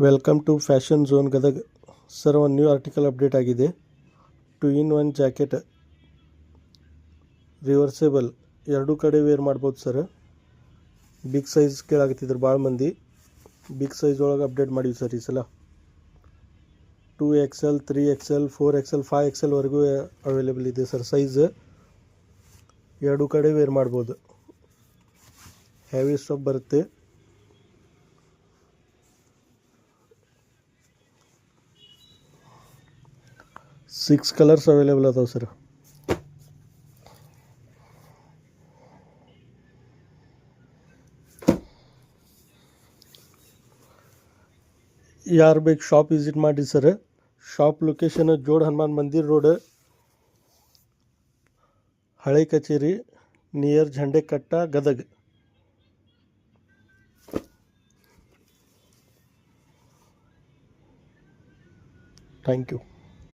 Welcome to fashion zone Gadag. Sir, ಒಂದು new article update ಆಗಿದೆ. 2-in-1 jacket ರಿವರ್ಸೇಬಲ್, ಎರಡೂ ಕಡೆ ವೇರ್ ಮಾಡ್ಬೋದು ಸರ್. ಬಿಗ್ ಸೈಜ್ ಕೇಳಾಕತ್ತಿದ್ರು ಭಾಳ ಮಂದಿ. ಬಿಗ್ ಸೈಜ್ ಒಳಗೆ ಅಪ್ಡೇಟ್ ಮಾಡೀವಿ ಸರ್ ಈ ಸಲ. 2XL, 3XL, 4XL, 5XL ವರೆಗೂ ಅವೈಲೇಬಲ್ ಇದೆ ಸರ್ ಸೈಜ್. ಎರಡೂ ಕಡೆ ವೇರ್ ಮಾಡ್ಬೋದು. ಹೆವಿ ಸ್ಟಾಪ್ ಬರುತ್ತೆ. ಸಿಕ್ಸ್ ಕಲರ್ಸ್ ಅವೈಲೇಬಲ್ ಅದಾವೆ ಸರ್. ಯಾರು ಬೇಕು ಶಾಪ್ ವಿಸಿಟ್ ಮಾಡಿ ಸರ್. ಶಾಪ್ ಲೊಕೇಶನ್ ಜೋಡ್ ಹನುಮಾನ್ ಮಂದಿರ್ ರೋಡ್, ಹಳೆ ಕಚೇರಿ, ನಿಯರ್ ಝಂಡೆ ಕಟ್ಟ, ಗದಗ. Thank you.